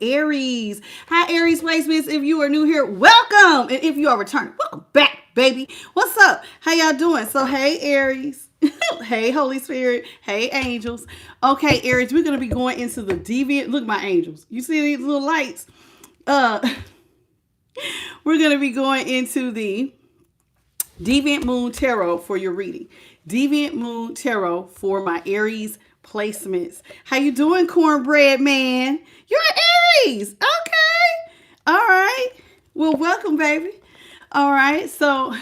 Aries. Hi, Aries placements. If you are new here, welcome. And if you are returning, welcome back, baby. What's up? How y'all doing? So, hey, Aries. Hey, Holy Spirit. Hey, angels. Okay, Aries, we're going to be going into the deviant. Look, my angels. You see these little lights? We're going to be going into the Deviant Moon Tarot for your reading. Deviant Moon Tarot for my Aries placements. How you doing, cornbread man? You're an Aries. Okay. All right. Well, welcome, baby. All right. So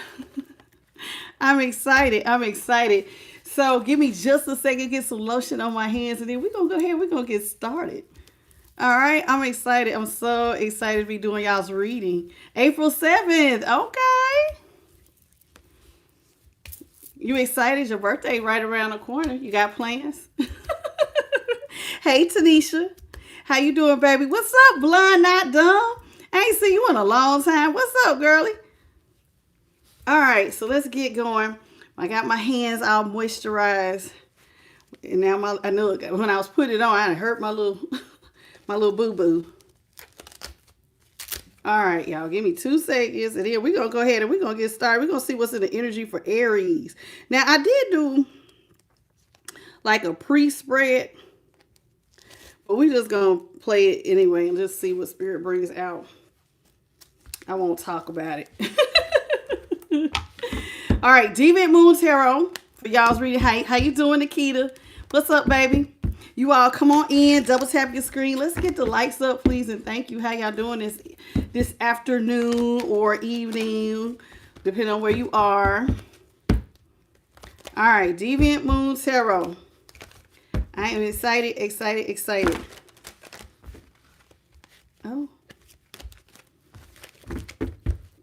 I'm excited. So give me just a second, get some lotion on my hands, and then we're going to go ahead. We're going to get started. All right. I'm excited. I'm so excited to be doing y'all's reading. April 7th. Okay. You excited? Your birthday right around the corner. You got plans? Hey, Tanisha. How you doing, baby? What's up, blind, not dumb? I ain't seen you in a long time. What's up, girlie? All right, so let's get going. I got my hands all moisturized. And now I know when I was putting it on, I hurt my little my little boo-boo. All right, y'all, give me 2 seconds, and then we're going to go ahead and we're going to get started. We're going to see what's in the energy for Aries. Now, I did do like a pre-spread, but we're just going to play it anyway and just see what Spirit brings out. I won't talk about it. All right, Deviant Moon Tarot for y'all's reading. How you doing, Nikita? What's up, baby? You all come on in, double tap your screen. Let's get the lights up, please, and thank you. How y'all doing this afternoon or evening, depending on where you are. All right, Deviant Moon Tarot. I am excited. Oh.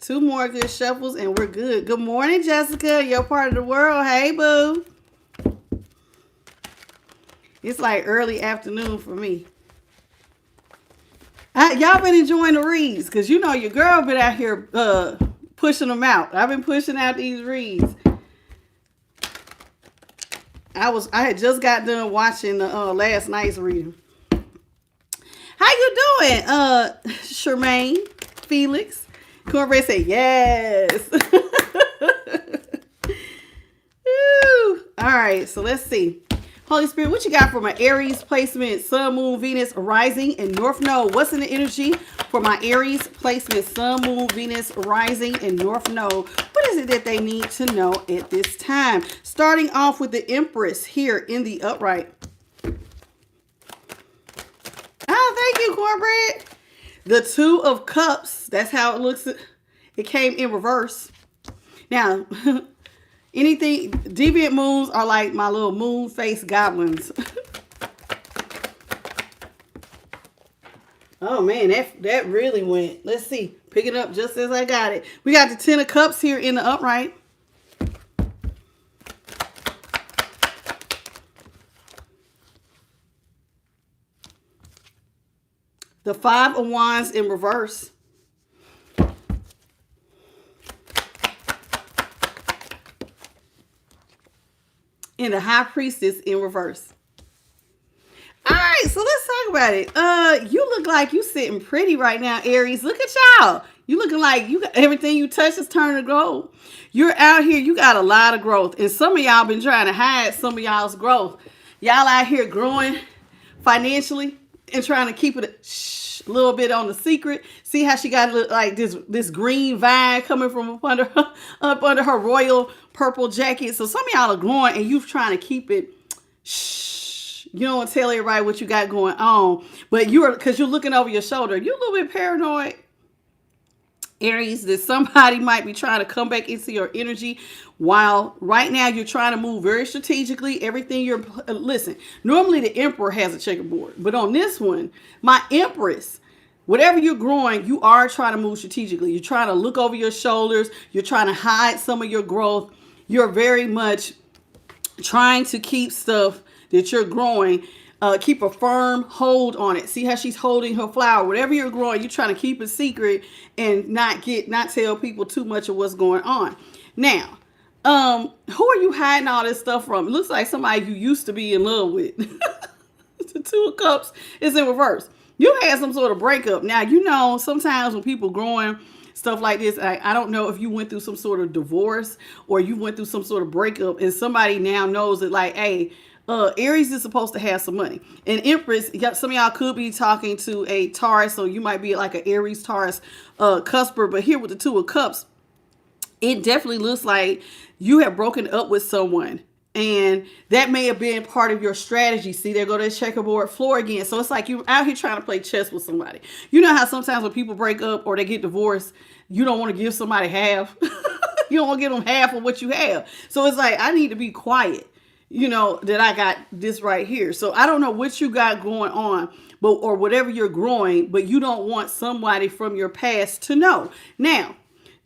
2 more good shuffles and we're good. Good morning, Jessica. You're part of the world. Hey, boo. It's like early afternoon for me. Y'all been enjoying the reads because you know your girl been out here pushing them out. I've been pushing out these reads. I had just got done watching the last night's reading. How you doing, Charmaine, Felix? Cornbread said yes. All right, so let's see. Holy Spirit, what you got for my Aries placement, Sun, Moon, Venus, Rising, and North Node? What's in the energy for my Aries placement, Sun, Moon, Venus, Rising, and North Node? What is it that they need to know at this time? Starting off with the Empress here in the upright. Oh, thank you, Cornbread. The 2 of Cups. That's how it looks. It came in reverse. Now, anything, deviant moons are like my little moon face goblins. Oh man, that really went. Let's see. Pick it up just as I got it. We got the 10 of Cups here in the upright. The 5 of Wands in reverse. And the High Priestess in reverse. All right, so let's talk about it. You look like you sitting pretty right now, Aries. Look at y'all. You looking like you got everything you touch is turning to gold. You're out here. You got a lot of growth. And some of y'all been trying to hide some of y'all's growth. Y'all out here growing financially and trying to keep it a little bit on the secret. See how she got like this green vine coming from up under her royal purple jacket. So some of y'all are growing and you trying to keep it you don't want to tell everybody what you got going on, but because you're looking over your shoulder. You're a little bit paranoid, Aries, that somebody might be trying to come back into your energy while right now you're trying to move very strategically. Everything listen, normally the Emperor has a checkerboard, but on this one, my Empress, whatever you're growing, you are trying to move strategically. You're trying to look over your shoulders. You're trying to hide some of your growth. You're very much trying to keep stuff that you're growing, keep a firm hold on it. See how she's holding her flower. Whatever you're growing, you're trying to keep it secret and not tell people too much of what's going on. Now, who are you hiding all this stuff from? It looks like somebody you used to be in love with. The 2 of Cups is in reverse. You had some sort of breakup. Now, you know, sometimes when people growing stuff like this, I don't know if you went through some sort of divorce or you went through some sort of breakup and somebody now knows that, like, hey, Aries is supposed to have some money. And Empress, some of y'all could be talking to a Taurus, so you might be like an Aries Taurus cusper. But here with the Two of Cups, it definitely looks like you have broken up with someone. And that may have been part of your strategy. See, there go that checkerboard floor again. So it's like you're out here trying to play chess with somebody. You know how sometimes when people break up or they get divorced, you don't want to give somebody half. You don't want to give them half of what you have. So it's like, I need to be quiet, you know, that I got this right here. So I don't know what you got going on, but or whatever you're growing, but you don't want somebody from your past to know. Now,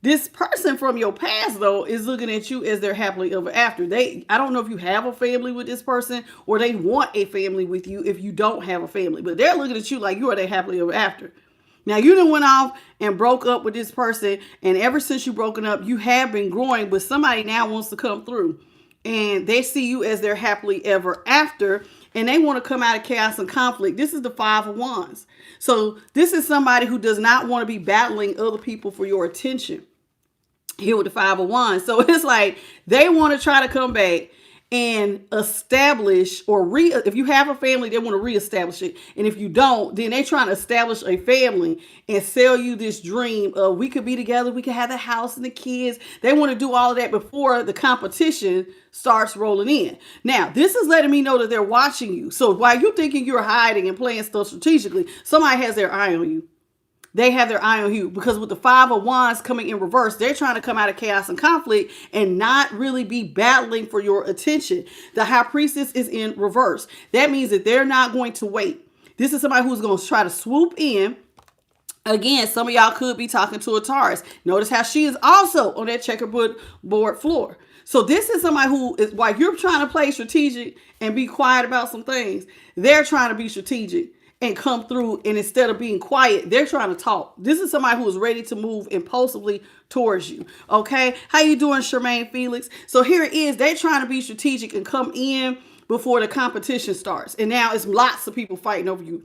this person from your past, though, is looking at you as their happily ever after. I don't know if you have a family with this person or they want a family with you if you don't have a family, but they're looking at you like you are their happily ever after. Now, you done went off and broke up with this person, and ever since you broken up, you have been growing, but somebody now wants to come through, and they see you as their happily ever after, and they want to come out of chaos and conflict. This is the Five of Wands. So this is somebody who does not want to be battling other people for your attention. Here with the Five of Wands. So it's like they want to try to come back and establish if you have a family, they want to reestablish it. And if you don't, then they trying to establish a family and sell you this dream of we could be together, we could have the house and the kids. They want to do all of that before the competition starts rolling in. Now, this is letting me know that they're watching you. So while you're thinking you're hiding and playing stuff strategically, somebody has their eye on you. They have their eye on you because with the Five of Wands coming in reverse, they're trying to come out of chaos and conflict and not really be battling for your attention. The High Priestess is in reverse. That means that they're not going to wait. This is somebody who's going to try to swoop in. Again, some of y'all could be talking to a Taurus. Notice how she is also on that checkerboard floor. So this is somebody who is, while you're trying to play strategic and be quiet about some things, they're trying to be strategic and come through, and instead of being quiet, they're trying to talk. This is somebody who is ready to move impulsively towards you. Okay, how you doing, Charmaine Felix? So here it is. They're trying to be strategic and come in before the competition starts. And now it's lots of people fighting over you.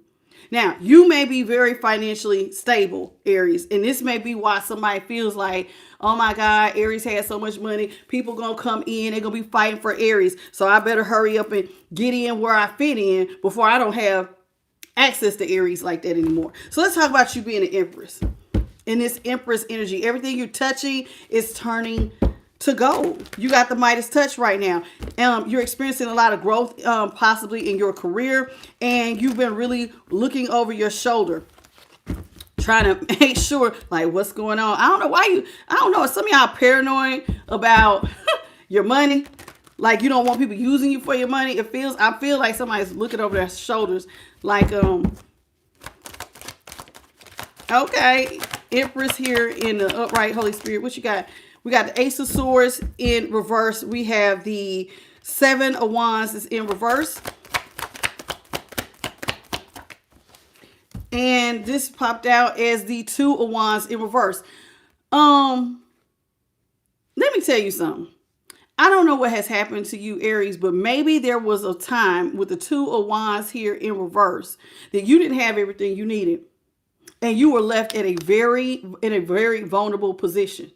Now, you may be very financially stable, Aries, and this may be why somebody feels like, oh my God, Aries has so much money. People going to come in. They're going to be fighting for Aries. So I better hurry up and get in where I fit in before I don't have access to Aries like that anymore. So let's talk about you being an Empress. In this Empress energy, everything you're touching is turning to gold. You got the Midas touch right now. You're experiencing a lot of growth, possibly in your career, and you've been really looking over your shoulder, trying to make sure, like, what's going on. I don't know. Some of y'all paranoid about your money. Like you don't want people using you for your money. I feel like somebody's looking over their shoulders. Like, okay, Empress here in the upright Holy Spirit. What you got? We got the Ace of Swords in reverse. We have the Seven of Wands is in reverse. And this popped out as the Two of Wands in reverse. Let me tell you something. I don't know what has happened to you, Aries, but maybe there was a time with the Two of Wands here in reverse that you didn't have everything you needed. And you were left in a very vulnerable position,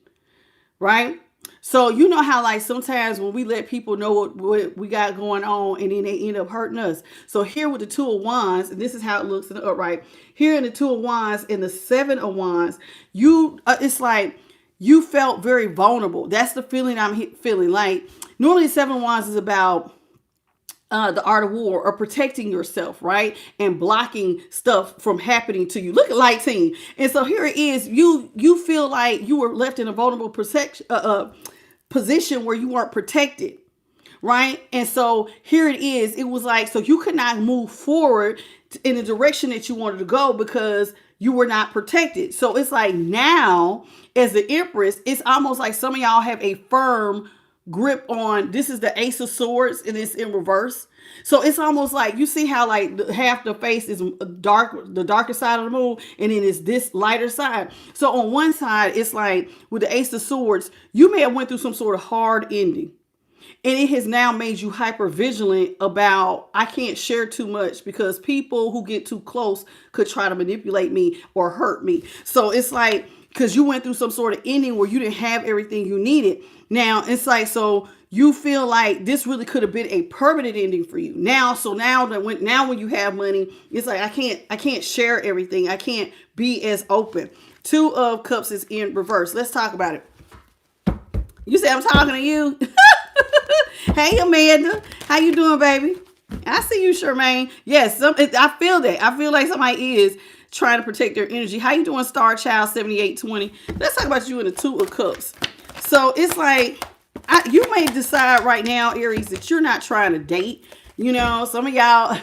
right? So you know how like sometimes when we let people know what we got going on and then they end up hurting us. So here with the Two of Wands, and this is how it looks in the upright. Here in the Two of Wands and the Seven of Wands, it's like you felt very vulnerable. That's the feeling I'm feeling. Like normally Seven of Wands is about the art of war or protecting yourself, right? And blocking stuff from happening to you. Look at Light Team. And so here it is. You feel like you were left in a vulnerable position where you weren't protected, right? And so here it is. It was like, so you could not move forward in the direction that you wanted to go because you were not protected. So it's like now as the Empress, it's almost like some of y'all have a firm grip on, this is the Ace of Swords and it's in reverse. So it's almost like, you see how like half the face is dark, the darker side of the moon, and then it's this lighter side. So on one side, it's like with the Ace of Swords, you may have went through some sort of hard ending. And it has now made you hyper vigilant about, I can't share too much because people who get too close could try to manipulate me or hurt me. So it's like, because you went through some sort of ending where you didn't have everything you needed. Now it's like, so you feel like this really could have been a permanent ending for you. Now, so now when you have money, it's like, I can't share everything. I can't be as open. Two of Cups is in reverse. Let's talk about it. You say I'm talking to you. Hey, Amanda. How you doing, baby? I see you, Charmaine. Yes, I feel that. I feel like somebody is trying to protect their energy. How you doing, Star Child 7820? Let's talk about you in the Two of Cups. So it's like, you may decide right now, Aries, that you're not trying to date. You know, some of y'all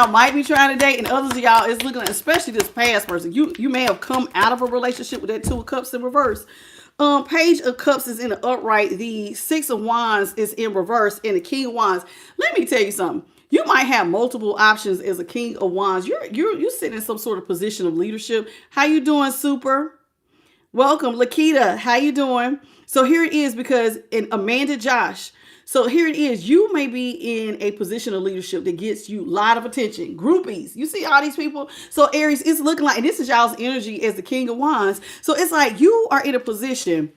might be trying to date, and others of y'all is looking at, especially this past person. You may have come out of a relationship with that Two of Cups in reverse. Page of Cups is in the upright. The Six of Wands is in reverse, and the King of Wands. Let me tell you something. You might have multiple options as a King of Wands. You're sitting in some sort of position of leadership. How you doing, Super? Welcome, Lakita. How you doing? So here it is, because in Amanda Josh. So here it is. You may be in a position of leadership that gets you a lot of attention. Groupies. You see all these people. So Aries, it's looking like, and this is y'all's energy as the King of Wands. So it's like you are in a position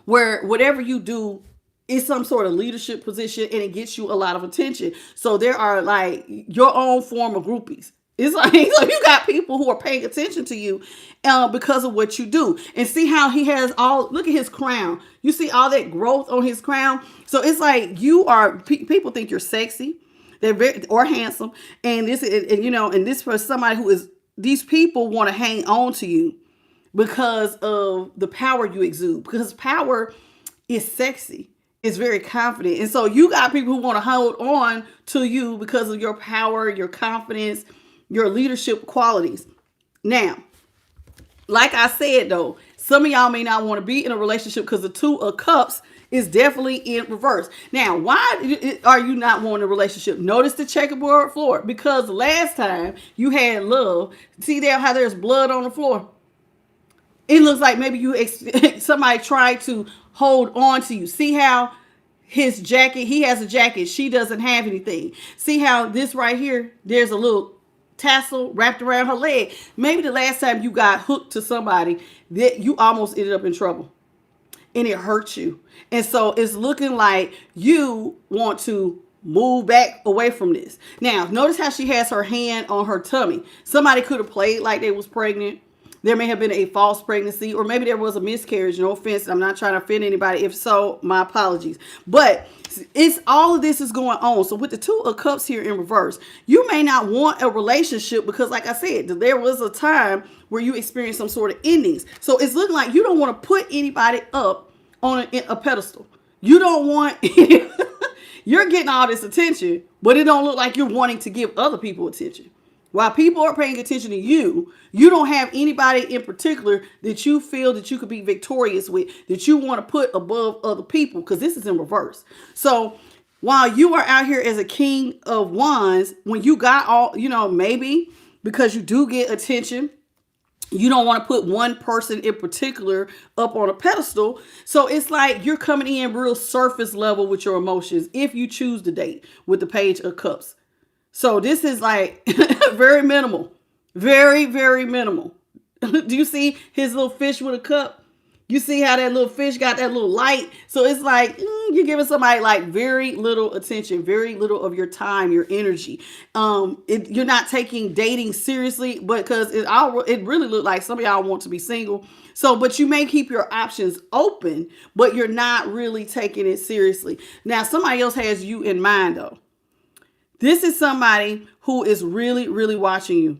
where whatever you do is some sort of leadership position, and it gets you a lot of attention. So there are like your own form of groupies. It's like, so you got people who are paying attention to you because of what you do. And see how he has look at his crown. You see all that growth on his crown. So it's like people think you're sexy, they're very, or handsome. And this for somebody who is, these people want to hang on to you because of the power you exude, because power is sexy. It's very confident. And so you got people who want to hold on to you because of your power, your confidence, your leadership qualities. Now, like I said, though, some of y'all may not want to be in a relationship because the Two of Cups is definitely in reverse. Now, why are you not wanting a relationship? Notice the checkerboard floor, because last time you had love. See there how there's blood on the floor? It looks like maybe somebody tried to hold on to you. See how his jacket, he has a jacket, she doesn't have anything. See how this right here, there's a little tassel wrapped around her leg. Maybe the last time you got hooked to somebody, that you almost ended up in trouble and it hurt you. And so it's looking like you want to move back away from this. Now, notice how she has her hand on her tummy. Somebody could have played like they was pregnant. There may have been a false pregnancy, or maybe there was a miscarriage. No offense. I'm not trying to offend anybody. If so, my apologies. But it's all of this is going on. So with the Two of Cups here in reverse, you may not want a relationship because, like I said, there was a time where you experienced some sort of endings. So it's looking like you don't want to put anybody up on a pedestal. You don't want, you're getting all this attention, but it don't look like you're wanting to give other people attention. While people are paying attention to you, you don't have anybody in particular that you feel that you could be victorious with, that you want to put above other people, because this is in reverse. So while you are out here as a King of Wands, when you got all, maybe because you do get attention, you don't want to put one person in particular up on a pedestal. So it's like you're coming in real surface level with your emotions if you choose to date with the Page of Cups. So this is like very minimal, very, very minimal. Do you see his little fish with a cup? You see how that little fish got that little light? So it's like you're giving somebody like very little attention, very little of your time, your energy. You're not taking dating seriously, but because it really looked like some of y'all want to be single. So, but you may keep your options open, but you're not really taking it seriously. Now, somebody else has you in mind, though. This is somebody who is really, really watching you.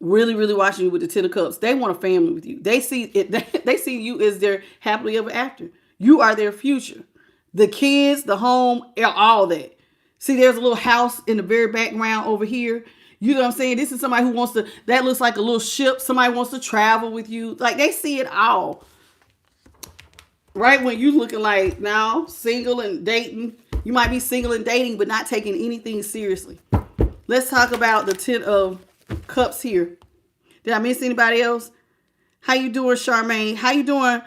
Really, really watching you with the Ten of Cups. They want a family with you. They see it. They see you as their happily ever after. You are their future. The kids, the home, all that. See, there's a little house in the very background over here. You know what I'm saying? This is somebody who wants to, that looks like a little ship. Somebody wants to travel with you. Like, they see it all. Right when you looking like now, single and dating. You might be single and dating, but not taking anything seriously. Let's talk about the Ten of Cups here. Did I miss anybody else? How you doing, Charmaine? How you doing,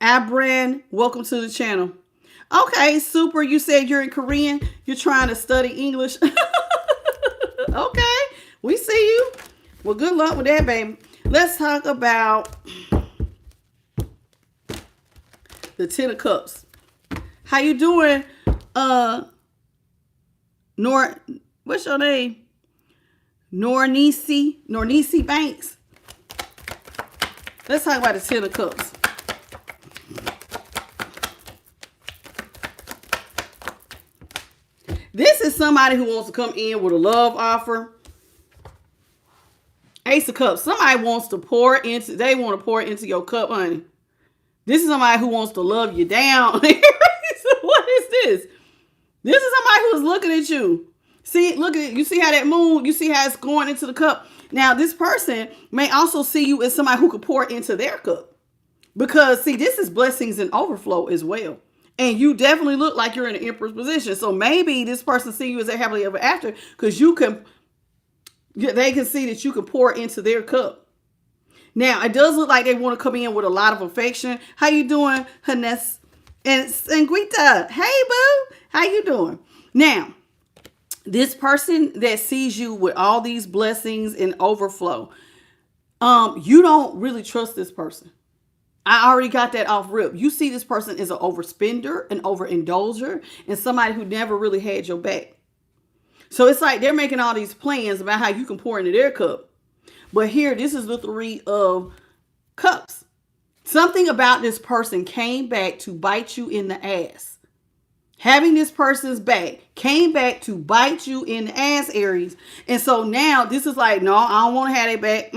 Abran, welcome to the channel. Okay, super. You said you're in Korean. You're trying to study English. Okay, we see you. Well, good luck with that, baby. Let's talk about the Ten of Cups. How you doing? What's your name? Nornisi Banks. Let's talk about the Ten of Cups. This is somebody who wants to come in with a love offer. Ace of Cups. Somebody wants to they want to pour into your cup, honey. This is somebody who wants to love you down. What is this? This is somebody who's looking at you. See, look at it. You see how that moon, you see how it's going into the cup. Now, this person may also see you as somebody who could pour into their cup. Because, see, this is blessings and overflow as well. And you definitely look like you're in an emperor's position. So maybe this person see you as a happily ever after because they can see that you can pour into their cup. Now, it does look like they want to come in with a lot of affection. How you doing, Hannes and Sanguita? Hey, boo. How you doing? Now, this person that sees you with all these blessings and overflow, you don't really trust this person. I already got that off rip. You see this person as an overspender, an overindulger, and somebody who never really had your back. So it's like they're making all these plans about how you can pour into their cup. But here, this is the Three of Cups. Something about this person came back to bite you in the ass. Having this person's back came back to bite you in the ass, Aries. And so now this is like, no, I don't want to have their back.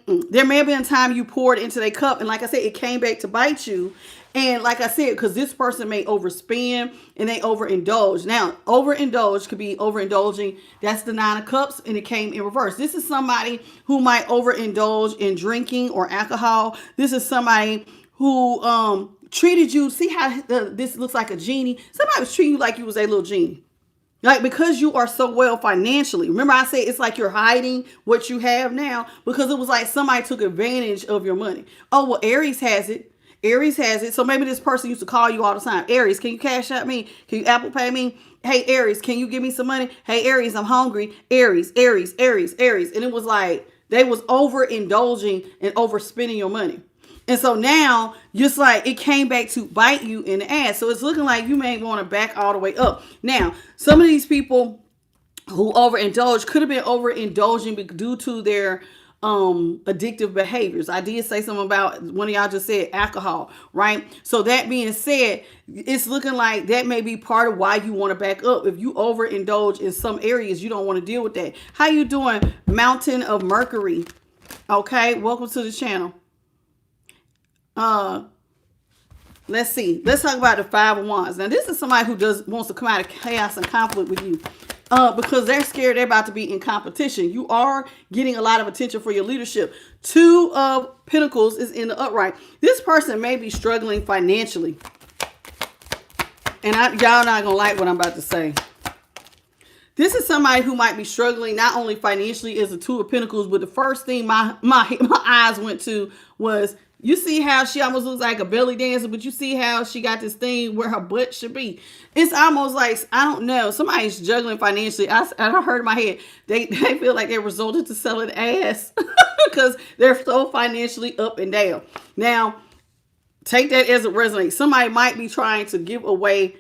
There may have been a time you poured into their cup. And like I said, it came back to bite you. And like I said, because this person may overspend and they overindulge. Now, overindulge could be overindulging. That's the Nine of Cups, and it came in reverse. This is somebody who might overindulge in drinking or alcohol. This is somebody who treated you. See how this looks like a genie? Somebody was treating you like you was a little genie. Like, because you are so well financially. Remember I said it's like you're hiding what you have now because it was like somebody took advantage of your money. Oh, well, Aries has it. Aries has it. So maybe this person used to call you all the time. Aries, can you cash out me? Can you Apple Pay me? Hey, Aries, can you give me some money? Hey, Aries, I'm hungry. Aries. And it was like they was overindulging and overspending your money. And so now, just like it came back to bite you in the ass. So it's looking like you may want to back all the way up. Now, some of these people who overindulge could have been overindulging due to their addictive behaviors. I did say something about, one of y'all just said alcohol, right? So that being said, it's looking like that may be part of why you want to back up. If you overindulge in some areas, you don't want to deal with that. How you doing, Mountain of Mercury? Okay, welcome to the channel. Let's see. Let's talk about the Five of Wands. Now, this is somebody who wants to come out of chaos and conflict with you. Because they're scared they're about to be in competition. You are getting a lot of attention for your leadership. Two of Pentacles is in the upright. This person may be struggling financially. And y'all not gonna like what I'm about to say. This is somebody who might be struggling not only financially as the Two of Pentacles, but the first thing my eyes went to was, you see how she almost looks like a belly dancer, but you see how she got this thing where her butt should be. It's almost like, I don't know, somebody's juggling financially. I heard in my head, they feel like they resulted to selling ass because they're so financially up and down. Now, take that as it resonates. Somebody might be trying to give away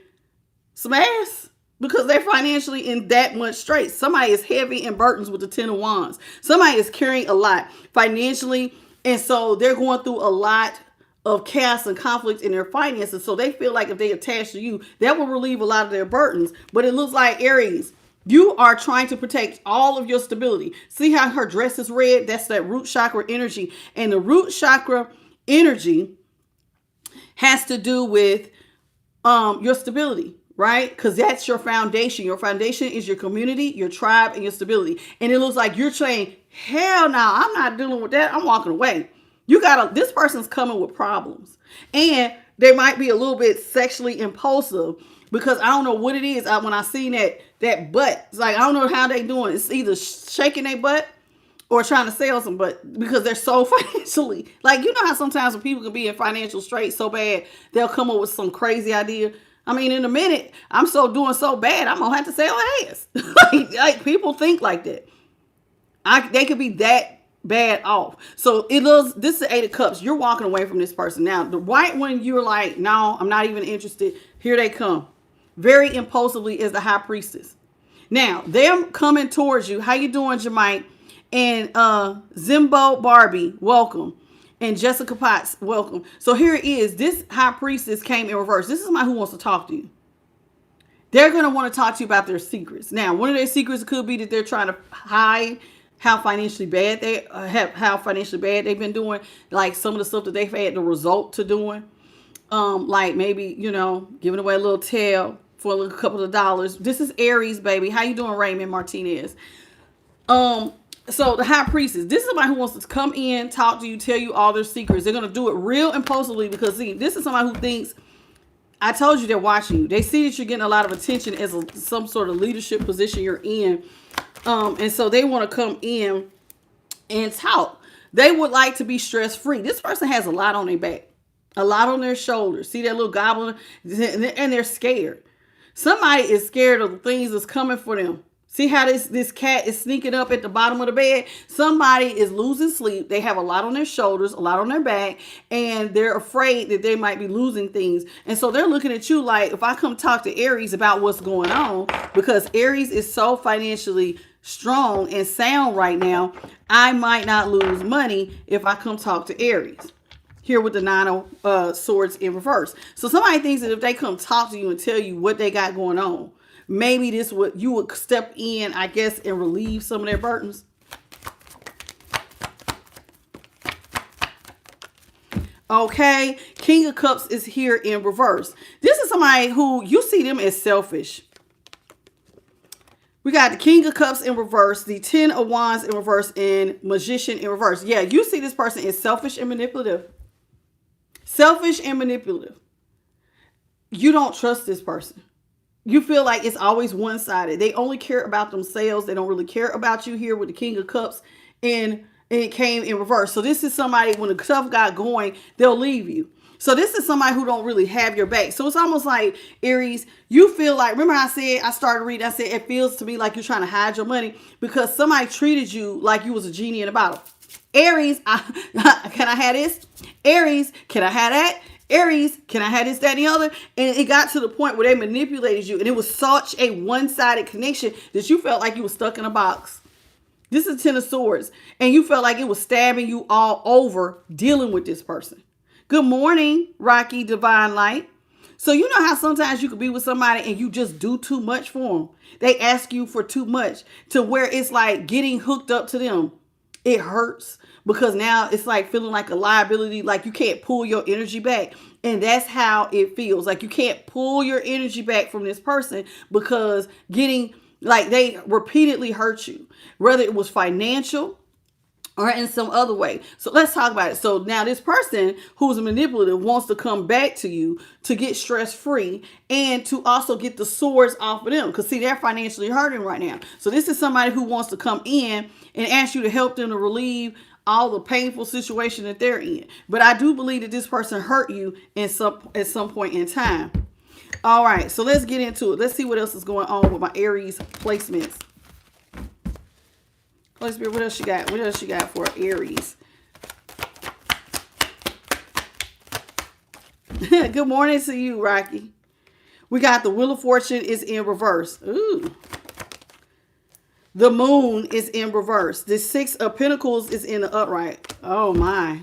some ass because they're financially in that much straight. Somebody is heavy in burdens with the Ten of Wands. Somebody is carrying a lot financially. And so they're going through a lot of chaos and conflict in their finances. So they feel like if they attach to you, that will relieve a lot of their burdens. But it looks like, Aries, you are trying to protect all of your stability. See how her dress is red? That's that root chakra energy. And the root chakra energy has to do with your stability, right? Because that's your foundation. Your foundation is your community, your tribe, and your stability. And it looks like you're saying, hell no, I'm not dealing with that. I'm walking away. This person's coming with problems. And they might be a little bit sexually impulsive because I don't know what it is. When I seen that butt, it's like, I don't know how they doing. It's either shaking their butt or trying to sell some, but because they're so financially, like, you know how sometimes when people can be in financial straits so bad, they'll come up with some crazy idea. I mean, in a minute, I'm so doing so bad, I'm gonna have to sell ass. like people think like that. They could be that bad off. So this is the 8 of Cups. You're walking away from this person. Now, the right when you're like, no, I'm not even interested. Here they come. Very impulsively is the High Priestess. Now, they're coming towards you. How you doing, Jemite? And Zimbo Barbie, welcome. And Jessica Potts, welcome. So here it is. This High Priestess came in reverse. This is somebody who wants to talk to you. They're going to want to talk to you about their secrets. Now, one of their secrets could be that they're trying to hide how financially bad they've been doing, like some of the stuff that they've had the result to doing. Like maybe, giving away a little tail for a couple of dollars. This is Aries, baby. How you doing, Raymond Martinez? So the High Priestess, this is somebody who wants to come in, talk to you, tell you all their secrets. They're going to do it real impulsively because, see, this is somebody who thinks, I told you they're watching you. They see that you're getting a lot of attention as some sort of leadership position you're in. And so they want to come in and talk. They would like to be stress-free. This person has a lot on their back, a lot on their shoulders. See that little goblin? And they're scared. Somebody is scared of the things that's coming for them. See how this cat is sneaking up at the bottom of the bed? Somebody is losing sleep. They have a lot on their shoulders, a lot on their back, and they're afraid that they might be losing things. And so they're looking at you like, if I come talk to Aries about what's going on, because Aries is so financially strong and sound right now, I might not lose money if I come talk to Aries. Here with the 9 of Swords in reverse. So somebody thinks that if they come talk to you and tell you what they got going on, maybe you would step in, I guess, and relieve some of their burdens. Okay, King of Cups is here in reverse. This is somebody who you see them as selfish. We got the King of Cups in reverse, the 10 of Wands in reverse, and Magician in reverse. Yeah, you see this person as selfish and manipulative. Selfish and manipulative. You don't trust this person. You feel like it's always one-sided. They only care about themselves. They don't really care about you here with the King of Cups, and it came in reverse. So this is somebody, when the stuff got going, they'll leave you. So this is somebody who don't really have your back. So it's almost like, Aries, you feel like, remember I started reading, I said, it feels to me like you're trying to hide your money because somebody treated you like you was a genie in a bottle. Aries, can I have this? Aries, can I have that? Aries, can I have this, that, and the other? And it got to the point where they manipulated you. And it was such a one-sided connection that you felt like you were stuck in a box. This is 10 of Swords. And you felt like it was stabbing you all over dealing with this person. Good morning, Rocky Divine Light. So you know how sometimes you could be with somebody and you just do too much for them. They ask you for too much to where it's like getting hooked up to them. It hurts. Because now it's like feeling like a liability, like you can't pull your energy back. And that's how it feels. Like you can't pull your energy back from this person because they repeatedly hurt you. Whether it was financial or in some other way. So let's talk about it. So now this person who's manipulative wants to come back to you to get stress-free and to also get the swords off of them. Because see, they're financially hurting right now. So this is somebody who wants to come in and ask you to help them to relieve all the painful situation that they're in. But I do believe that this person hurt you at some point in time. All right, so let's get into it. Let's see what else is going on with my Aries placements. Holy Spirit, what else you got? What else you got for Aries? Good morning to you, Rocky. We got the Wheel of Fortune is in reverse. Ooh. The Moon is in reverse. The 6 of Pentacles is in the upright. Oh my.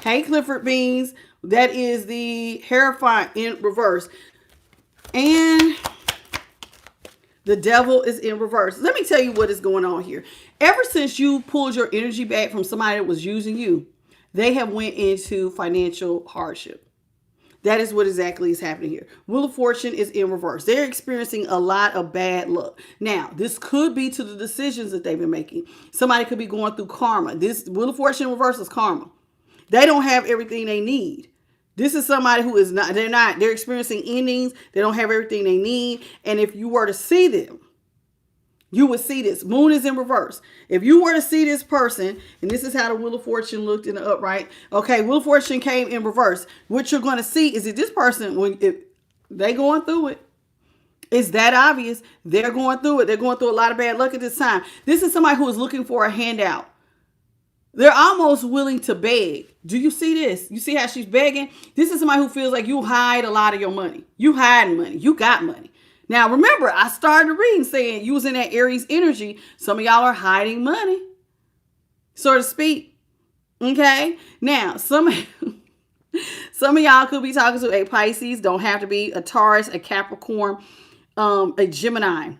Hey, Clifford Beans. That is the Hierophant in reverse. And the Devil is in reverse. Let me tell you what is going on here. Ever since you pulled your energy back from somebody that was using you, they have went into financial hardship. That is what exactly is happening here. Wheel of Fortune is in reverse. They're experiencing a lot of bad luck. Now, this could be to the decisions that they've been making. Somebody could be going through karma. This Wheel of Fortune in reverse is karma. They don't have everything they need. This is somebody who is they're experiencing endings. They don't have everything they need. And if you were to see them, You would see this. Moon is in reverse. If you were to see this person, and this is how the Wheel of Fortune looked in the upright. Okay, Wheel of Fortune came in reverse. What you're going to see is that this person, if they going through it, it's that obvious. They're going through it. They're going through a lot of bad luck at this time. This is somebody who is looking for a handout. They're almost willing to beg. Do you see this? You see how she's begging? This is somebody who feels like you hide a lot of your money. You hiding money. You got money. Now, remember, I started the reading saying you was in that Aries energy. Some of y'all are hiding money, so to speak. Okay? Now, some of y'all could be talking to a Pisces. Don't have to be a Taurus, a Capricorn, a Gemini.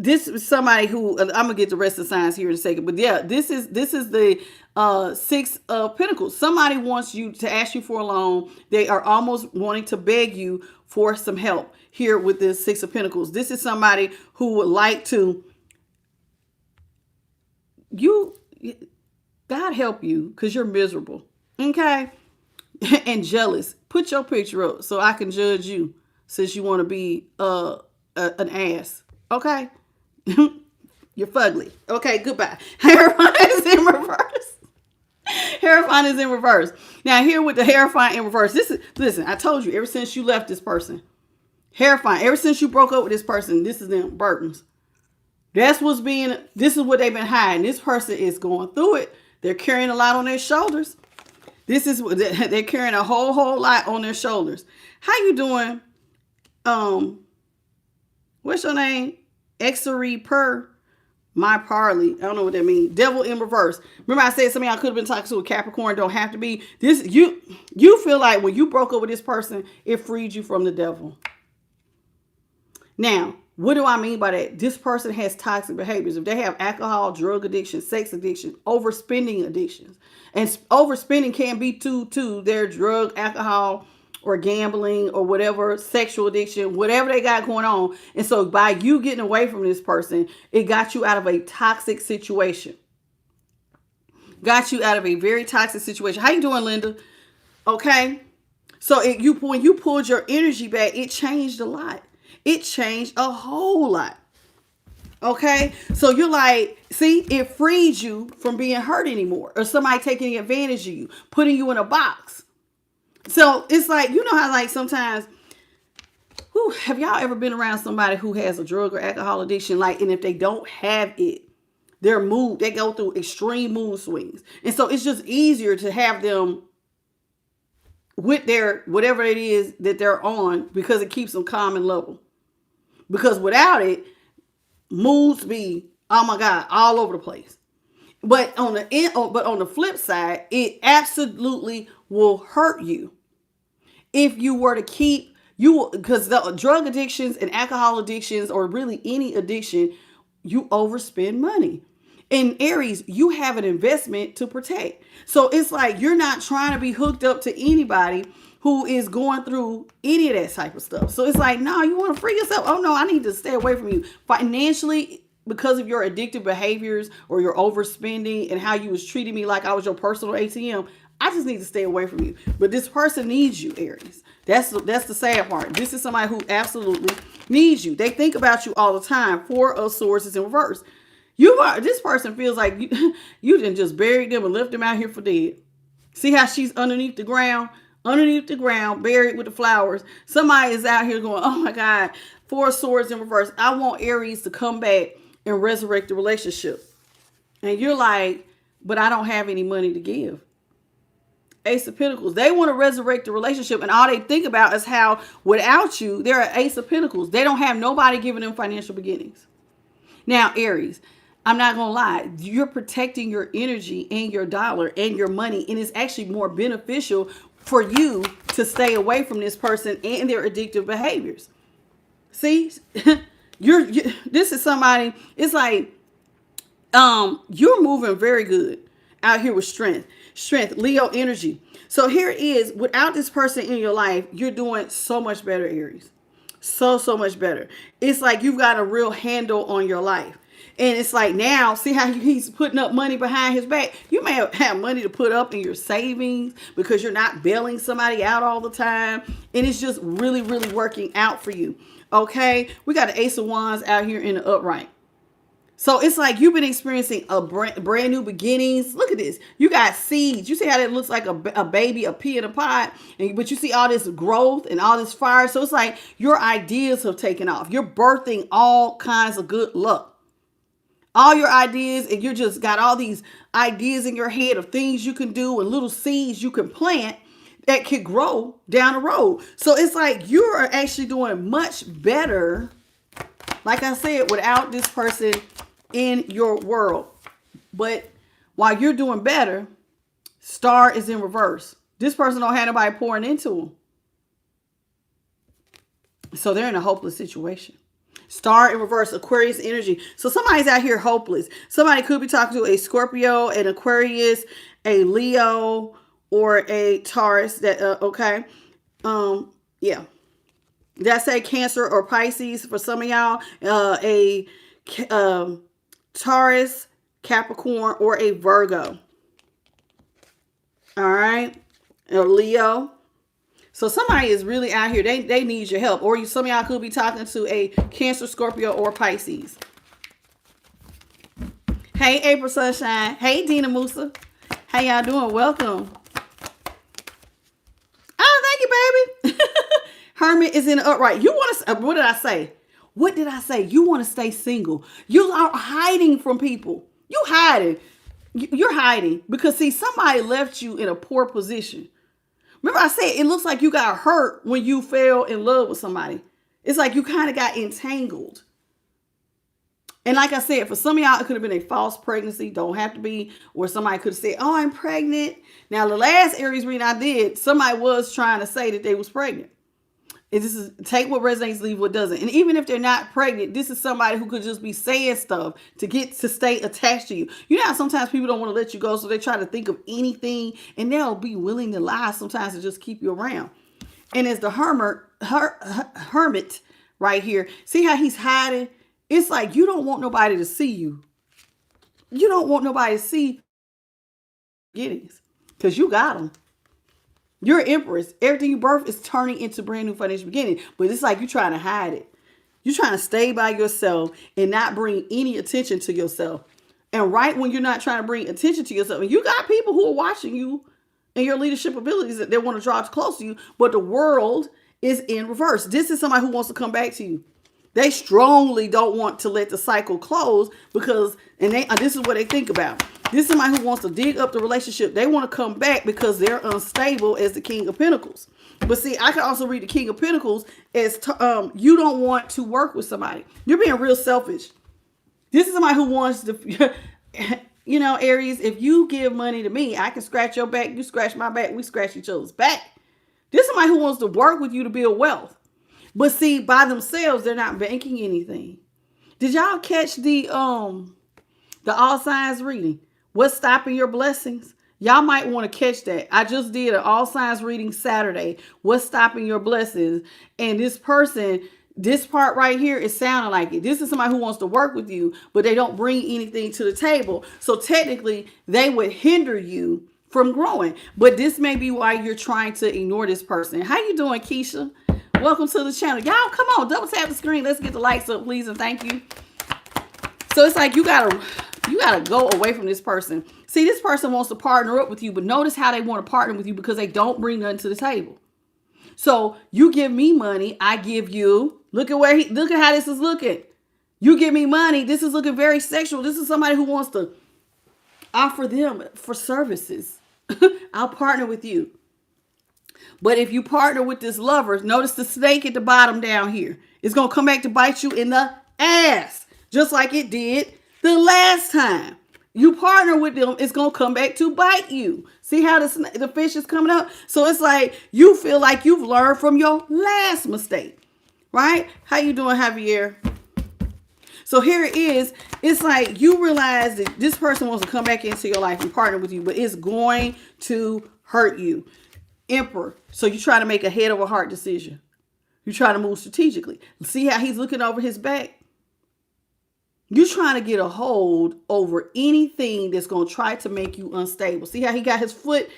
This is somebody who, I'm gonna get the rest of the signs here in a second, but yeah, this is the Six of Pentacles. Somebody wants you to ask you for a loan. They are almost wanting to beg you for some help here with this Six of Pentacles. This is somebody who would like to, God help you, because you're miserable, okay, and jealous. Put your picture up so I can judge you, since you want to be an ass, okay. You're fugly. Okay, goodbye. Hierophant is in reverse. Hierophant is in reverse. Now, here with the Hierophant in reverse, listen, I told you, ever since you left this person, Hierophant, ever since you broke up with this person, this is them burdens. This is what they've been hiding. This person is going through it. They're carrying a lot on their shoulders. They're carrying a whole lot on their shoulders. How you doing? What's your name? Exery per my parley. I don't know what that means. Devil in reverse. Remember I said some of y'all could have been talking to a Capricorn. Don't have to be. This you feel like when you broke up with this person, it freed you from the devil. Now, what do I mean by that? This person has toxic behaviors. If they have alcohol, drug addiction, sex addiction, overspending addictions, and overspending can be to their drug, alcohol, or gambling, or whatever, sexual addiction, whatever they got going on. And so by you getting away from this person, it got you out of a toxic situation. Got you out of a very toxic situation. How you doing, Linda? Okay. So when you pulled your energy back, it changed a lot. It changed a whole lot. Okay. So you're like, see, it freed you from being hurt anymore, or somebody taking advantage of you, putting you in a box. So it's like, you know how like sometimes, have y'all ever been around somebody who has a drug or alcohol addiction? Like, and if they don't have it, they go through extreme mood swings. And so it's just easier to have them with their, whatever it is that they're on, because it keeps them calm and level. Because without it, moods be, oh my God, all over the place. But on the flip side, it absolutely will hurt you if you were to keep because the drug addictions and alcohol addictions, or really any addiction, you overspend money. In Aries, you have an investment to protect. So it's like you're not trying to be hooked up to anybody who is going through any of that type of stuff. So it's like, no, you want to free yourself. Oh no, I need to stay away from you financially. Because of your addictive behaviors or your overspending and how you was treating me like I was your personal ATM, I just need to stay away from you. But this person needs you, Aries. That's the sad part. This is somebody who absolutely needs you. They think about you all the time. Four of Swords is in reverse. This person feels like you didn't just bury them and left them out here for dead. See how she's underneath the ground, buried with the flowers. Somebody is out here going, oh my God, Four of Swords in reverse. I want Aries to come back and resurrect the relationship. And you're like, but I don't have any money to give. Ace of Pentacles. They want to resurrect the relationship, and all they think about is how without you, they're an Ace of Pentacles. They don't have nobody giving them financial beginnings. Now, Aries, I'm not going to lie. You're protecting your energy and your dollar and your money, and it's actually more beneficial for you to stay away from this person and their addictive behaviors. See? This is somebody, it's like, you're moving very good out here with strength, Leo energy. So here it is, without this person in your life, you're doing so much better, Aries. So much better. It's like you've got a real handle on your life. And it's like now, see how he's putting up money behind his back. You may have money to put up in your savings because you're not bailing somebody out all the time. And it's just really, really working out for you. Okay. We got the Ace of Wands out here in the upright. So it's like you've been experiencing a brand new beginnings. Look at this. You got seeds. You see how that looks like a baby, a pea in a pot, but you see all this growth and all this fire. So it's like your ideas have taken off. You're birthing all kinds of good luck. All your ideas, and you just got all these ideas in your head of things you can do and little seeds you can plant that could grow down the road. So it's like you are actually doing much better, like I said, without this person in your world. But while you're doing better, Star is in reverse. This person don't have nobody pouring into them. So they're in a hopeless situation. Star in reverse, Aquarius energy. So somebody's out here hopeless. Somebody could be talking to a Scorpio, an Aquarius, a Leo, or a Taurus. That okay. Yeah. Did I say Cancer or Pisces for some of y'all? A Taurus, Capricorn, or a Virgo. All right. A Leo. So somebody is really out here. They need your help. Or some of y'all could be talking to a Cancer, Scorpio, or Pisces. Hey, April Sunshine. Hey, Dina Musa. How y'all doing? Welcome. Oh, thank you, baby. Hermit is in the upright. You want to, what did I say? What did I say? You want to stay single. You are hiding from people. You hiding. You're hiding because, see, somebody left you in a poor position. Remember I said it looks like you got hurt when you fell in love with somebody. It's like you kind of got entangled. And like I said, for some of y'all, it could have been a false pregnancy. Don't have to be. Or somebody could have said, oh, I'm pregnant. Now, the last Aries reading I did, somebody was trying to say that they was pregnant. This is take what resonates, leave what doesn't. And even if they're not pregnant, this is somebody who could just be saying stuff to stay attached to you. You know how sometimes people don't want to let you go, so they try to think of anything, and they'll be willing to lie sometimes to just keep you around. And as the hermit right here, see how he's hiding? It's like you don't want nobody to see you. You don't want nobody to see beginnings because you got them. You're an empress. Everything you birth is turning into brand new financial beginning. But it's like you're trying to hide it. You're trying to stay by yourself and not bring any attention to yourself. And right when you're not trying to bring attention to yourself, and you got people who are watching you and your leadership abilities that they want to draw close to you, but the world is in reverse. This is somebody who wants to come back to you. They strongly don't want to let the cycle close because, and this is what they think about. This is somebody who wants to dig up the relationship. They want to come back because they're unstable as the King of Pentacles. But see, I can also read the King of Pentacles as you don't want to work with somebody. You're being real selfish. This is somebody who wants to, you know, Aries, if you give money to me, I can scratch your back. You scratch my back. We scratch each other's back. This is somebody who wants to work with you to build wealth. But see, by themselves, they're not banking anything. Did y'all catch the all signs reading? What's stopping your blessings? Y'all might want to catch that. I just did an all signs reading Saturday. What's stopping your blessings? And this person, this part right here is sounding like it. This is somebody who wants to work with you, but they don't bring anything to the table. So technically, they would hinder you from growing. But this may be why you're trying to ignore this person. How you doing, Keisha? Welcome to the channel. Y'all, come on, double tap the screen. Let's get the likes up, please, and thank you. So it's like you gotta go away from this person. See, this person wants to partner up with you, but notice how they want to partner with you because they don't bring nothing to the table. So you give me money, I give you. Look at how this is looking. You give me money. This is looking very sexual. This is somebody who wants to offer them for services. I'll partner with you. But if you partner with this lover, notice the snake at the bottom down here. It's going to come back to bite you in the ass, just like it did the last time. You partner with them, it's going to come back to bite you. See how the fish is coming up? So it's like you feel like you've learned from your last mistake, right? How you doing, Javier? So here it is. It's like you realize that this person wants to come back into your life and partner with you, but it's going to hurt you. Emperor. So you try to make a head over heart decision. You try to move strategically. See how he's looking over his back? You're trying to get a hold over anything that's going to try to make you unstable. See how he got his foot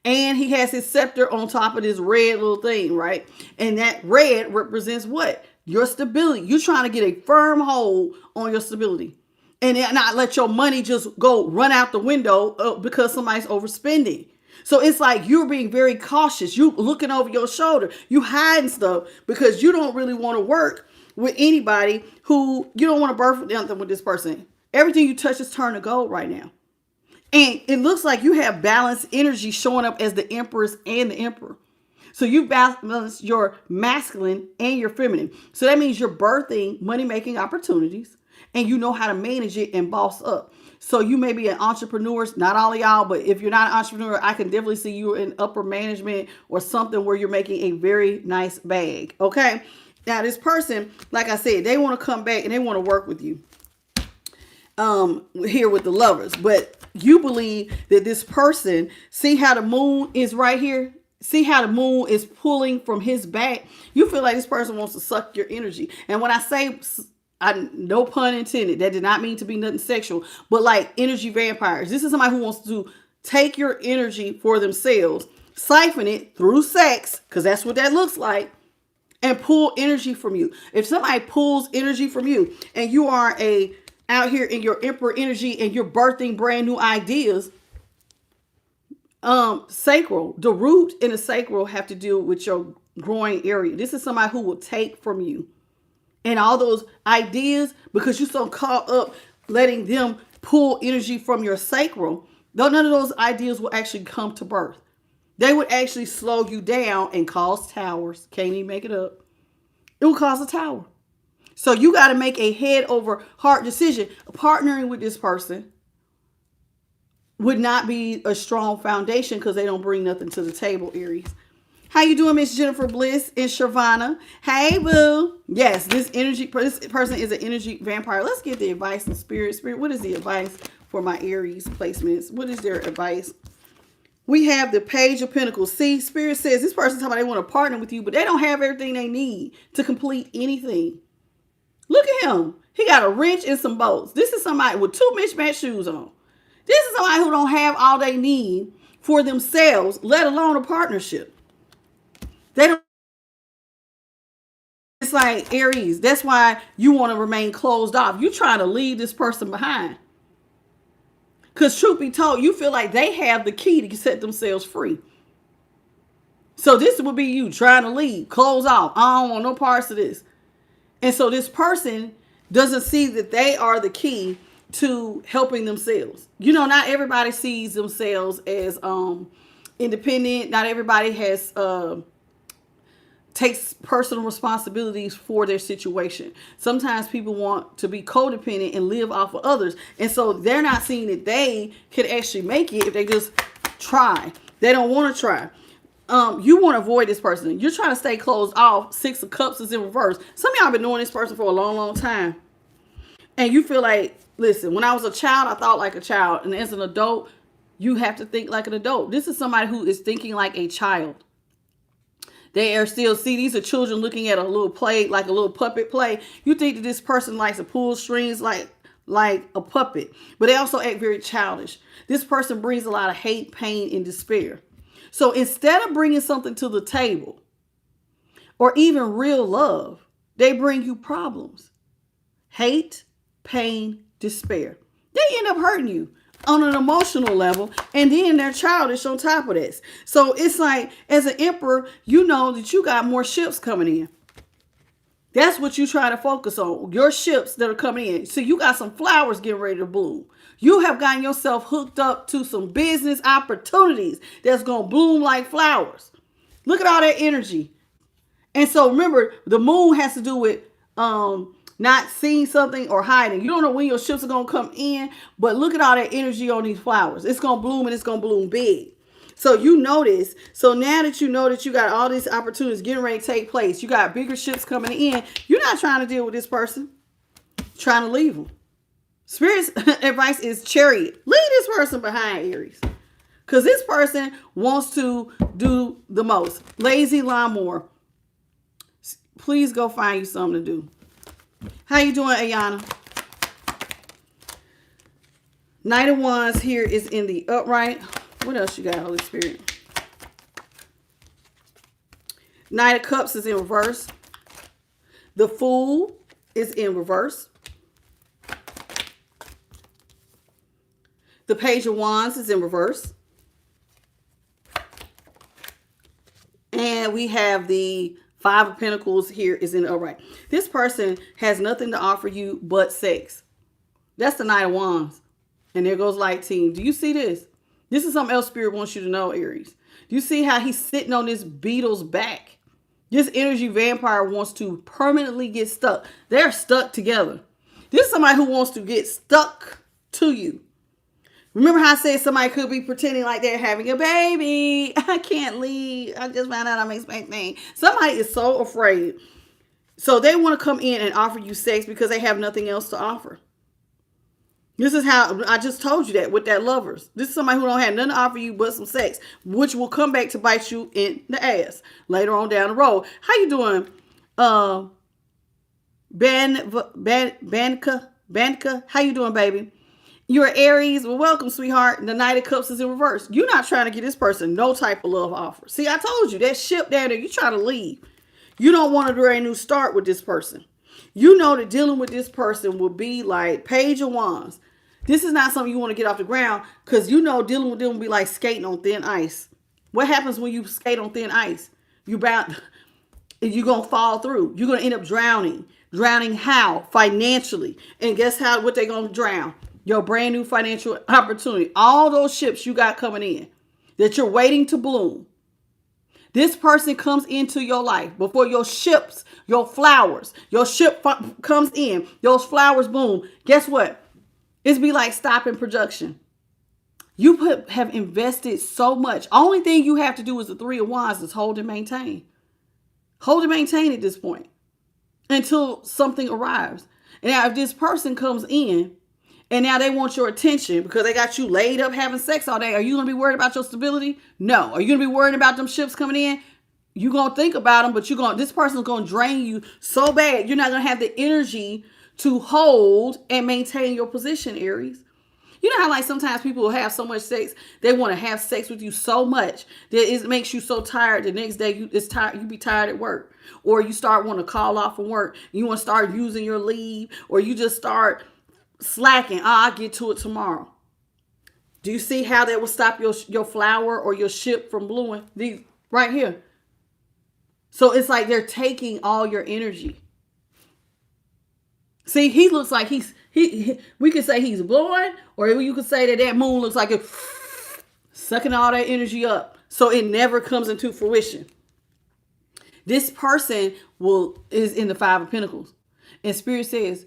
and he has his scepter on top of this red little thing, right? And that red represents what? your stability. You're trying to get a firm hold on your stability and not let your money just go run out the window because somebody's overspending. So it's like you're being very cautious. You looking over your shoulder. You hiding stuff because you don't really want to work with anybody who you don't want to birth nothing with this person. Everything you touch is turned to gold right now. And it looks like you have balanced energy showing up as the Empress and the Emperor. So you balance your masculine and your feminine. So that means you're birthing money-making opportunities and you know how to manage it and boss up. So you may be an entrepreneur, not all of y'all, but if you're not an entrepreneur, I can definitely see you in upper management or something where you're making a very nice bag. Okay. Now this person, like I said, they want to come back and they want to work with you. Here with the Lovers, but you believe that this person, see how the moon is right here? See how the moon is pulling from his back? You feel like this person wants to suck your energy. And when I say, no pun intended, that did not mean to be nothing sexual, but like energy vampires. This is somebody who wants to take your energy for themselves, siphon it through sex, because that's what that looks like, and pull energy from you. If somebody pulls energy from you and you are out here in your Emperor energy and you're birthing brand new ideas, sacral, the root and the sacral have to do with your growing area. This is somebody who will take from you and all those ideas because you're so caught up letting them pull energy from your sacral. Though none of those ideas will actually come to birth. They would actually slow you down and cause towers. Can't even make it up. It will cause a tower. So you got to make a head over heart decision. Partnering with this person would not be a strong foundation because they don't bring nothing to the table, Aries. How you doing, Miss Jennifer Bliss and Shavana? Hey, boo. Yes, this person is an energy vampire. Let's get the advice from Spirit. Spirit, what is the advice for my Aries placements? What is their advice? We have the Page of Pentacles. See, Spirit says this person's talking about they want to partner with you, but they don't have everything they need to complete anything. Look at him. He got a wrench and some bolts. This is somebody with 2 mismatched shoes on. This is somebody who don't have all they need for themselves, let alone a partnership. They don't. It's like Aries. That's why you want to remain closed off. You're trying to leave this person behind. Because truth be told, you feel like they have the key to set themselves free. So this would be you trying to leave, close off. I don't want no parts of this. And so this person doesn't see that they are the key to helping themselves. You know, not everybody sees themselves as independent. Not everybody has takes personal responsibilities for their situation. Sometimes people want to be codependent and live off of others. And so they're not seeing that they can actually make it if they just try. They don't want to try. You want to avoid this person. You're trying to stay closed off. 6 of Cups is in reverse. Some of y'all been knowing this person for a long, long time. And you feel like, listen, when I was a child, I thought like a child. And as an adult, you have to think like an adult. This is somebody who is thinking like a child. They are still, see, these are children looking at a little play, like a little puppet play. You think that this person likes to pull strings like a puppet. But they also act very childish. This person brings a lot of hate, pain, and despair. So instead of bringing something to the table or even real love, they bring you problems. Hate, pain, despair. They end up hurting you on an emotional level, and then they're childish on top of this. So it's like, as an emperor, you know that you got more ships coming in. That's what you try to focus on, your ships that are coming in. So you got some flowers getting ready to bloom. You have gotten yourself hooked up to some business opportunities that's going to bloom like flowers. Look at all that energy. And so remember, the moon has to do with not seeing something or hiding. You don't know when your ships are going to come in, but look at all that energy on these flowers. It's going to bloom and it's going to bloom big. So you notice, so now that you know that you got all these opportunities getting ready to take place, you got bigger ships coming in, you're not trying to deal with this person. You're trying to leave them. Spirit's advice is Chariot. Leave this person behind, Aries. Because this person wants to do the most. Lazy lawnmower. Please go find you something to do. How you doing, Ayana? Knight of Wands here is in the upright. What else you got, Holy Spirit? Knight of Cups is in reverse. The Fool is in reverse. The Page of Wands is in reverse. And we have the Five of Pentacles here is in the upright. This person has nothing to offer you but sex. That's the Knight of Wands. And there goes Light Team. Do you see this? This is something else Spirit wants you to know, Aries. Do you see how he's sitting on this beetle's back? This energy vampire wants to permanently get stuck. They're stuck together. This is somebody who wants to get stuck to you. Remember how I said somebody could be pretending like they're having a baby. I can't leave. I just found out I'm expecting. Somebody is so afraid. So they want to come in and offer you sex because they have nothing else to offer. This is how I just told you that with that Lovers. This is somebody who don't have nothing to offer you but some sex, which will come back to bite you in the ass later on down the road. How you doing? Banka, how you doing, baby? You're Aries. Well, welcome, sweetheart. The Knight of Cups is in reverse. You're not trying to get this person no type of love offer. See, I told you that ship down there, you trying to leave. You don't want to do a new start with this person. You know that dealing with this person will be like Page of Wands. This is not something you want to get off the ground because you know dealing with them will be like skating on thin ice. What happens when you skate on thin ice? You're going to fall through. You're going to end up drowning. Drowning how? Financially. And guess what they're going to drown? Your brand new financial opportunity. All those ships you got coming in that you're waiting to bloom. This person comes into your life before your ships, your flowers, your ship comes in, those flowers bloom. Guess what? It's be like stopping production. You have invested so much. Only thing you have to do is the Three of Wands is hold and maintain. Hold and maintain at this point until something arrives. And now if this person comes in and now they want your attention because they got you laid up having sex all day, are you going to be worried about your stability? No. Are you going to be worried about them ships coming in? You're going to think about them, but this person's going to drain you so bad. You're not going to have the energy to hold and maintain your position, Aries. You know how like sometimes people will have so much sex, they want to have sex with you so much that it makes you so tired the next day you be tired at work. Or you start wanting to call off from work. You want to start using your leave, or you just start slacking. I'll get to it tomorrow. Do you see how that will stop your flower or your ship from blooming? These right here. So it's like they're taking all your energy. See, he looks like we could say he's blowing, or you could say that moon looks like it's sucking all that energy up. So it never comes into fruition. This person is in the Five of Pentacles. And Spirit says,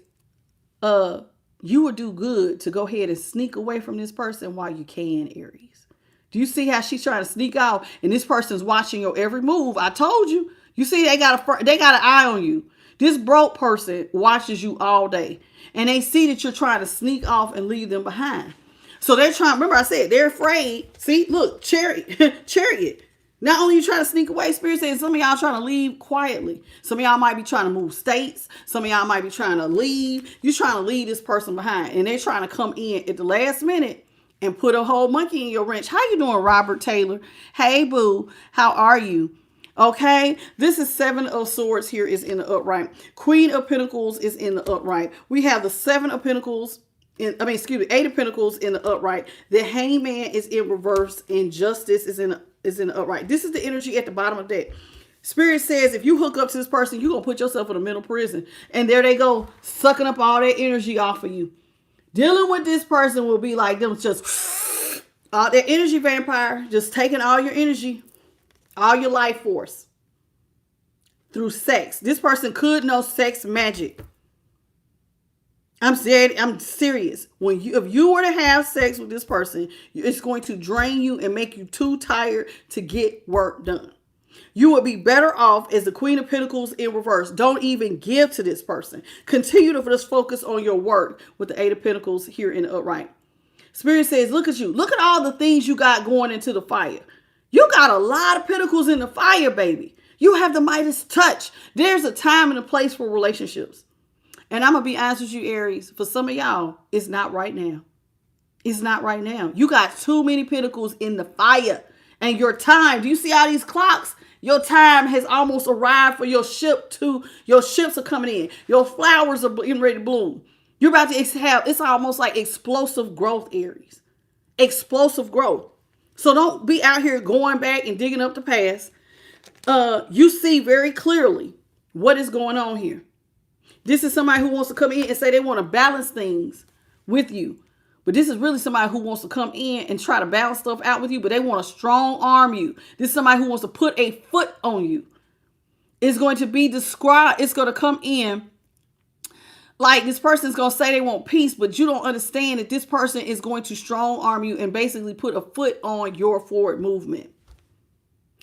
you would do good to go ahead and sneak away from this person while you can, Aries. Do you see how she's trying to sneak out and this person's watching your every move? I told you. You see, they got an eye on you. This broke person watches you all day and they see that you're trying to sneak off and leave them behind. So they're trying, remember I said, they're afraid. See, look, chariot. Not only you trying to sneak away, Spirit says some of y'all trying to leave quietly. Some of y'all might be trying to move states. Some of y'all might be trying to leave. You're trying to leave this person behind and they're trying to come in at the last minute and put a whole monkey in your wrench. How you doing, Robert Taylor? Hey, boo. How are you? Okay, this is Seven of Swords here is in the upright. Queen of Pentacles is in the upright. We have the Eight of Pentacles in the upright. The Hangman is in reverse and Justice is in the upright. This is the energy at the bottom of the deck. Spirit says if you hook up to this person, you're going to put yourself in a mental prison. And there they go, sucking up all that energy off of you. Dealing with this person will be like them just all that energy vampire, just taking all your energy, all your life force through sex. This person could know sex magic. I'm serious. If you were to have sex with this person, it's going to drain you and make you too tired to get work done. You would be better off as the Queen of Pentacles in reverse. Don't even give to this person. Continue to just focus on your work with the Eight of Pentacles here in the upright. Spirit says, look at you. Look at all the things you got going into the fire. You got a lot of pentacles in the fire, baby. You have the Midas touch. There's a time and a place for relationships. And I'm going to be honest with you, Aries. For some of y'all, it's not right now. It's not right now. You got too many pentacles in the fire. And your time, do you see all these clocks? Your time has almost arrived for your ships are coming in. Your flowers are getting ready to bloom. You're about to have, it's almost like explosive growth, Aries. Explosive growth. So don't be out here going back and digging up the past. You see very clearly what is going on here. This is somebody who wants to come in and say they want to balance things with you. But this is really somebody who wants to come in and try to balance stuff out with you, but they want to strong arm you. This is somebody who wants to put a foot on you. It's going to be described. It's going to come in like this person's going to say they want peace, but you don't understand that this person is going to strong arm you and basically put a foot on your forward movement.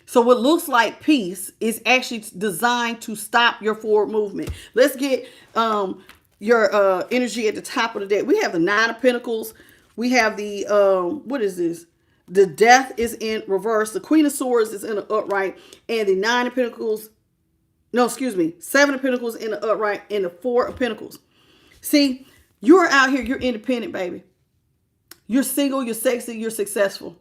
So what looks like peace is actually designed to stop your forward movement. Let's get your energy at the top of the deck. We have the Nine of Pentacles. We have the, what is this? The Death is in reverse. The Queen of Swords is in the upright. And the Nine of Pentacles, no, excuse me, Seven of Pentacles in the upright and the Four of Pentacles. See, you're out here. You're independent, baby. You're single. You're sexy. You're successful.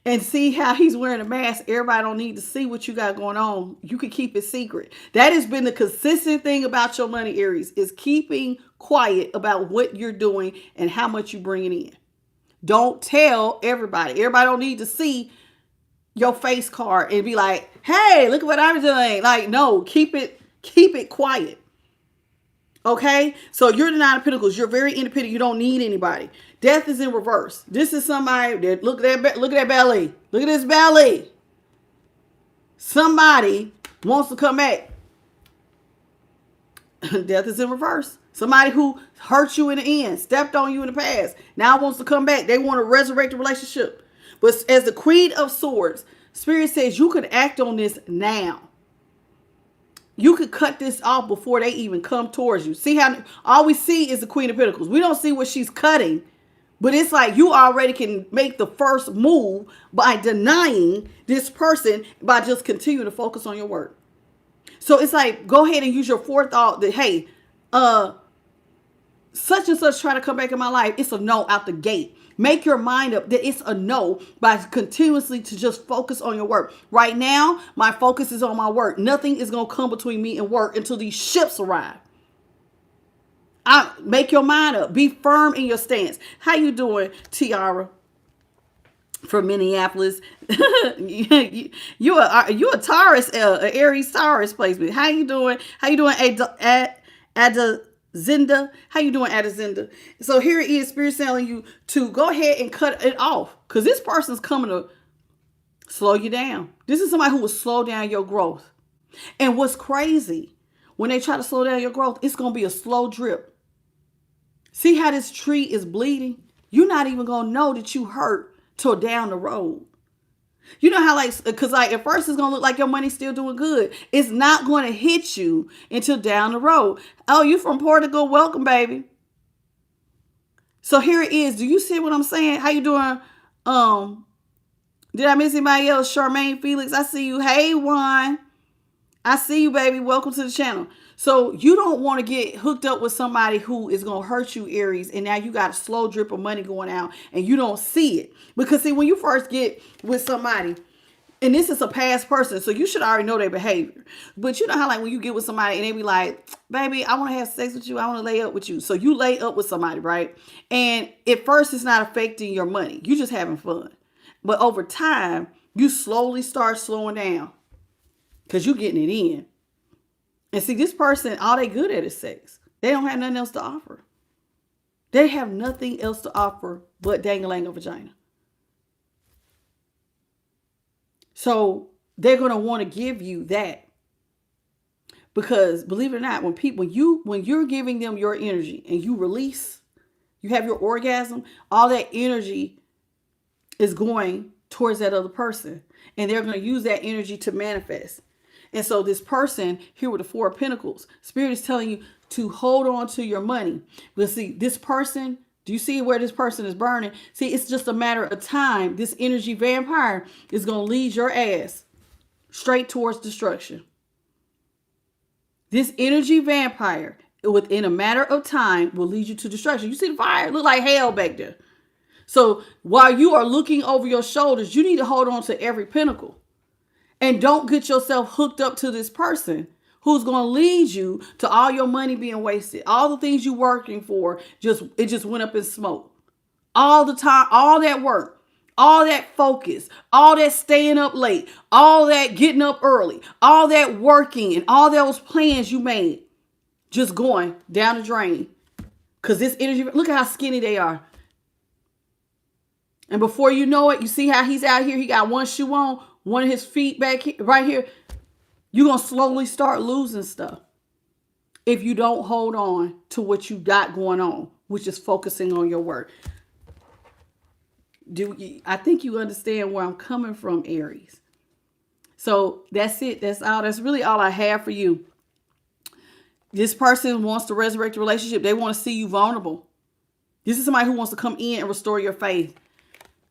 And see how he's wearing a mask. Everybody don't need to see what you got going on. You can keep it secret. That has been the consistent thing about your money, Aries, is keeping quiet about what you're doing and how much you're bringing in. Don't tell everybody. Everybody don't need to see your face card and be like, hey, look at what I'm doing. Like, no, keep it quiet. Okay, so you're the Nine of Pentacles. You're very independent. You don't need anybody. Death is in reverse. This is somebody that look at that belly. Look at this belly. Somebody wants to come back. Death is in reverse. Somebody who hurt you in the end, stepped on you in the past, now wants to come back. They want to resurrect the relationship. But as the Queen of Swords, Spirit says you could act on this now. You could cut this off before they even come towards you. See how all we see is the Queen of Pentacles. We don't see what she's cutting, but it's like you already can make the first move by denying this person by just continuing to focus on your work. So it's like, go ahead and use your forethought that, hey, such and such try to come back in my life. It's a no out the gate. Make your mind up that it's a no by continuously to just focus on your work. Right now, my focus is on my work. Nothing is going to come between me and work until these ships arrive. Make your mind up. Be firm in your stance. How you doing, Tiara? From Minneapolis. you a Taurus, Aries Taurus placement. How you doing? How you doing, Zinda? How you doing, Zinda? So here it is, Spirit telling you to go ahead and cut it off. Because this person's coming to slow you down. This is somebody who will slow down your growth. And what's crazy, when they try to slow down your growth, it's going to be a slow drip. See how this tree is bleeding? You're not even going to know that you hurt till down the road. You know how because at first it's going to look like your money's still doing good. It's not going to hit you until down the road. Oh, you from Portugal? Welcome, baby. So here it is. Do you see what I'm saying? How you doing? Did I miss anybody else? Charmaine, Felix, I see you. Hey, Juan. I see you, baby. Welcome to the channel. So you don't want to get hooked up with somebody who is going to hurt you, Aries, and now you got a slow drip of money going out and you don't see it. Because see, when you first get with somebody, and this is a past person, so you should already know their behavior. But you know how when you get with somebody and they be like, baby, I want to have sex with you. I want to lay up with you. So you lay up with somebody, right? And at first it's not affecting your money. You just having fun. But over time, you slowly start slowing down because you're getting it in. And see, this person, all they good at is sex. They don't have nothing else to offer. They have nothing else to offer but dang-a-lang a vagina. So they're going to want to give you that. Because believe it or not, when you're giving them your energy and you release, you have your orgasm, all that energy is going towards that other person. And they're going to use that energy to manifest. And so this person here with the Four of Pentacles, Spirit is telling you to hold on to your money. But see, this person, do you see where this person is burning? See, it's just a matter of time. This energy vampire is going to lead your ass straight towards destruction. This energy vampire, within a matter of time, will lead you to destruction. You see the fire? It look like hell back there. So while you are looking over your shoulders, you need to hold on to every pentacle. And don't get yourself hooked up to this person who's going to lead you to all your money being wasted. All the things you're working for, it just went up in smoke. All the time, all that work, all that focus, all that staying up late, all that getting up early, all that working, and all those plans you made just going down the drain. Because this energy, look at how skinny they are. And before you know it, you see how he's out here. He got one shoe on, one of his feet back here, right here. You're going to slowly start losing stuff if you don't hold on to what you got going on, which is focusing on your work. I think you understand where I'm coming from, Aries. So that's it. That's all. That's really all I have for you. This person wants to resurrect the relationship. They want to see you vulnerable. This is somebody who wants to come in and restore your faith.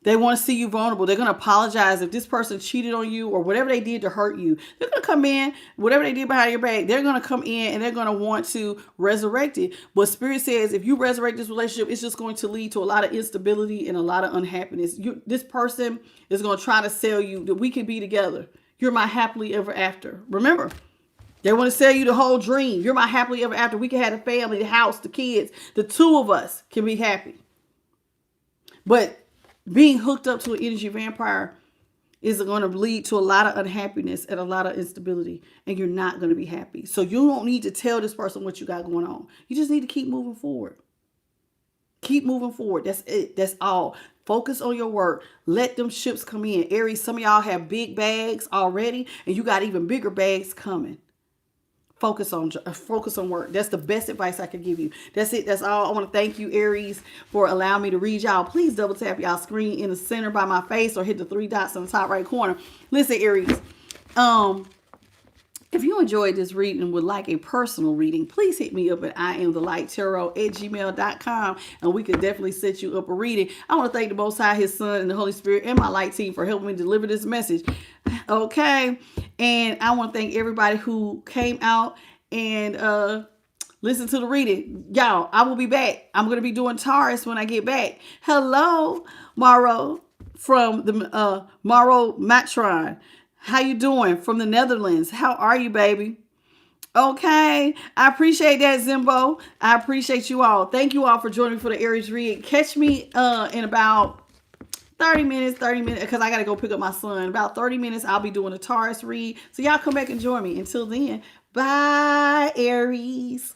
They want to see you vulnerable. They're going to apologize if this person cheated on you or whatever they did to hurt you. They're going to come in, whatever they did behind your back, they're going to come in and they're going to want to resurrect it. But Spirit says if you resurrect this relationship, it's just going to lead to a lot of instability and a lot of unhappiness. This person is going to try to sell you that we can be together. You're my happily ever after. Remember, they want to sell you the whole dream. You're my happily ever after. We can have the family, the house, the kids. The two of us can be happy. But being hooked up to an energy vampire is going to lead to a lot of unhappiness and a lot of instability, and you're not going to be happy. So you don't need to tell this person what you got going on. You just need to keep moving forward. Keep moving forward. That's it. That's all. Focus on your work. Let them ships come in. Aries, some of y'all have big bags already, and you got even bigger bags coming. Focus on work. That's the best advice I could give you. That's it. That's all. I want to thank you, Aries, for allowing me to read y'all. Please double tap y'all screen in the center by my face or hit the 3 dots on the top right corner. Listen, Aries, if you enjoyed this reading and would like a personal reading, please hit me up at IamTheLightTarot@gmail.com, and we could definitely set you up a reading. I want to thank the Most High, His Son, and the Holy Spirit, and my light team for helping me deliver this message. Okay, and I want to thank everybody who came out and listened to the reading. Y'all, I will be back. I'm going to be doing Taurus when I get back. Hello, Maro from the Maro Matron. How you doing? From the Netherlands. How are you, baby? Okay. I appreciate that, Zimbo. I appreciate you all. Thank you all for joining me for the Aries read. Catch me in about 30 minutes, because I got to go pick up my son. About 30 minutes, I'll be doing a Taurus read. So y'all come back and join me. Until then, bye, Aries.